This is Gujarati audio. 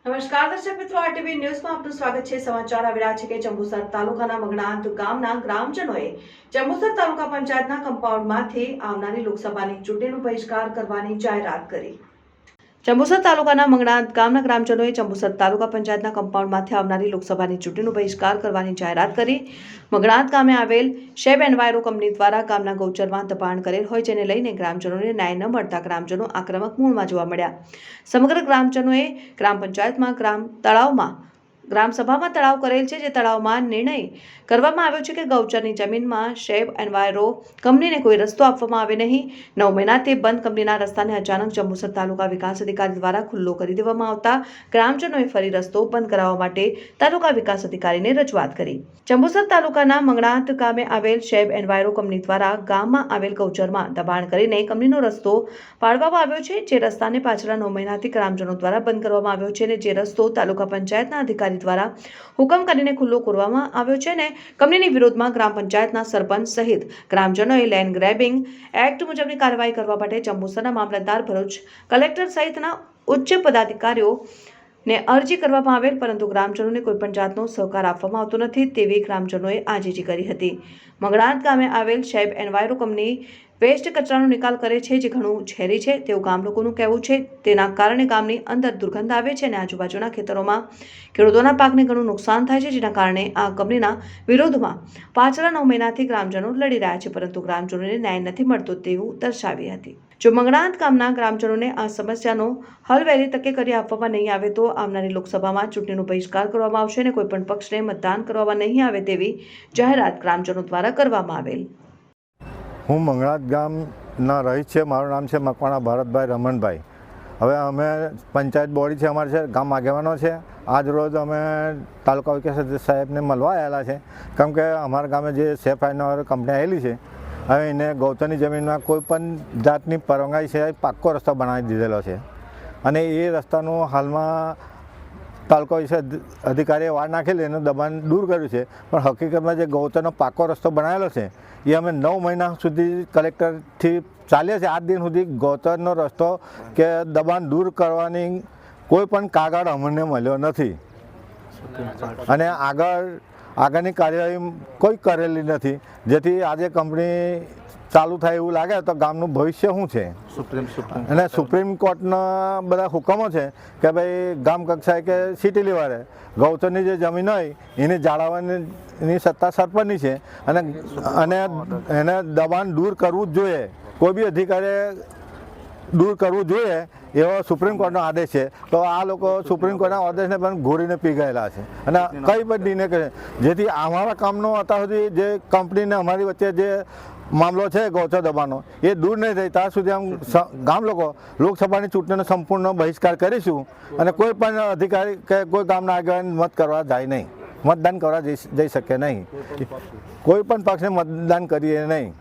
નમસ્કાર દર્શક મિત્રો, આરટીવી ન્યૂઝમાં આપનું સ્વાગત છે। સમાચાર આવી રહ્યા છે કે જંબુસર તાલુકાના મગણાત ગામના ગ્રામજનોએ જંબુસર તાલુકા પંચાયતના કમ્પાઉન્ડમાંથી આવનારી લોકસભાની ચૂંટણીનો બહિષ્કાર કરવાની જાહેરાત કરી। જંબુસર તાલુકાના મગણાત ગામના ગ્રામજનોએ જંબુસર તાલુકા પંચાયતના કમ્પાઉન્ડમાંથી આવનારી લોકસભાની ચૂંટણીનો બહિષ્કાર કરવાની જાહેરાત કરી। મગણાત ગામે આવેલ શેબ એન્વાયરો કંપની દ્વારા ગામના ગૌચરમાં દબાણ કરેલ હોય, જેને લઈને ગ્રામજનોને ન્યાય ન મળતા ગ્રામજનો આક્રમક મૂડમાં જોવા મળ્યા। સમગ્ર ગ્રામજનોએ ગ્રામ પંચાયતમાં ગ્રામસભામાં તળાવ કરેલ છે, જે તળાવમાં નિર્ણય કરવામાં આવ્યો છે કે ગૌચરની જમીનમાં શેબ એન્વાયરો કંપનીને કોઈ રસ્તો આપવામાં આવે નહીં। 9 મહિનાથી બંધ કંપનીના રસ્તાને અચાનક જંબુસર તાલુકા વિકાસ અધિકારી દ્વારા ખુલ્લો કરી દેવામાં આવતા ગ્રામજનોએ ફરી રસ્તો બંધ કરાવવા માટે તાલુકા વિકાસ અધિકારીને રજૂઆત કરી। જંબુસર તાલુકાના મગણાત ગામે આવેલ શેબ એન્વાયરો કંપની દ્વારા ગામમાં આવેલ ગૌચરમાં દબાણ કરીને કંપનીનો રસ્તો પાડવામાં આવ્યો છે, જે રસ્તાને પાછલા 9 મહિનાથી ગ્રામજનો દ્વારા બંધ કરવામાં આવ્યો છે અને જે રસ્તો તાલુકા પંચાયતના અધિકારી દ્વારા હુકમ કરીને ખુલ્લો કરવામાં આવ્યો છે અને કંપનીની વિરોધમાં ગ્રામ પંચાયતના સરપંચ સહિત ગ્રામજનોએ લેન્ડ ગ્રેબિંગ એક્ટ મુજબની કાર્યવાહી કરવા માટે જંબુસરના મામલતદાર, ભરૂચ કલેક્ટર સહિતના ઉચ્ચ પદાધિકારીઓને અરજી કરવામાં આવેલ, પરંતુ ગ્રામજનોને કોઈપણ જાતનો સહકાર આપવામાં આવતો નથી તેવી ગ્રામજનોએ આજીજી કરી હતી। મગણાત ગામે આવેલ શેબ એન્વાયરો કંપની વેસ્ટ કચરાનો નિકાલ કરે છે, જે ઘણું ઝેરી છે તેવું ગામ લોકોનું કહેવું છે। તેના કારણે ગામની અંદર દુર્ગંધ આવે છે અને આજુબાજુના ખેતરોમાં ખેડૂતોના પાકને ઘણું નુકસાન થાય છે, જેના કારણે આ કંપનીના વિરોધમાં પાછલા 9 મહિનાથી ગ્રામજનો લડી રહ્યા છે, પરંતુ ગ્રામજનોને ન્યાય નથી મળતો તેવું દર્શાવી હતી। જો મગણાત ગામના ગ્રામજનોને આ સમસ્યાનો હલ વહેલી તકે કરી આપવામાં નહીં આવે તો આવનારી લોકસભામાં ચૂંટણીનો બહિષ્કાર કરવામાં આવશે અને કોઈપણ પક્ષને મતદાન કરવામાં નહીં આવે તેવી જાહેરાત ગ્રામજનો દ્વારા કરવામાં આવેલ। હું મગણાત ગામના રહીશ છે। મારું નામ છે મકવાણા ભારતભાઈ રમણભાઈ। હવે અમે પંચાયત બોડી છે, અમારે છે ગામ આગેવાનો છે। આજ રોજ અમે તાલુકા વિકાસ સાહેબને મળવા આવેલા છે, કેમ કે અમારા ગામે જે શેબ એન્વાયરો કંપની આવેલી છે, હવે એને ગૌચરની જમીનમાં કોઈ પણ જાતની પરવાનગી સિવાય પાક્કો રસ્તો બનાવી દીધેલો છે અને એ રસ્તાનું હાલમાં તાલુકા વિકાસ અધિકારીએ વાર નાખેલી એનું દબાણ દૂર કર્યું છે, પણ હકીકતમાં જે ગૌચરનો પાક્કો રસ્તો બનાવેલો છે એ અમે 9 મહિના સુધી કલેક્ટરથી ચાલ્યા છે। આજ દિન સુધી ગૌચરનો રસ્તો કે દબાણ દૂર કરવાની કોઈ પણ કાગળ અમને મળ્યો નથી અને આગળની કાર્યવાહી કોઈ કરેલી નથી, જેથી આજે કંપની ચાલુ થાય એવું લાગે તો ગામનું ભવિષ્ય શું છે। અને સુપ્રીમ કોર્ટના બધા હુકમો છે કે ભાઈ ગામ કક્ષાએ કે સિટી લેવલે ગૌચરની જે જમીન હોય એને જાળવવાની સત્તા સરપંચની છે અને એને દબાણ દૂર કરવું જ જોઈએ, કોઈ બી અધિકારીએ દૂર કરવું જોઈએ એવો સુપ્રીમ કોર્ટનો આદેશ છે। તો આ લોકો સુપ્રીમ કોર્ટના આદેશને પણ ઘોરીને પી ગયેલા છે અને કઈ બધીને કહે, જેથી અમારા કામનો અત્યાર સુધી જે કંપનીને અમારી વચ્ચે જે મામલો છે ગૌચર દબાણનો એ દૂર નહીં થાય ત્યાં સુધી આમ ગામ લોકો લોકસભાની ચૂંટણીનો સંપૂર્ણ બહિષ્કાર કરીશું અને કોઈ પણ અધિકારી કે કોઈ ગામના આગેવાન મત કરવા જાય નહીં, મતદાન કરવા જઈ શકે નહીં, કોઈ પણ પક્ષને મતદાન કરીએ નહીં।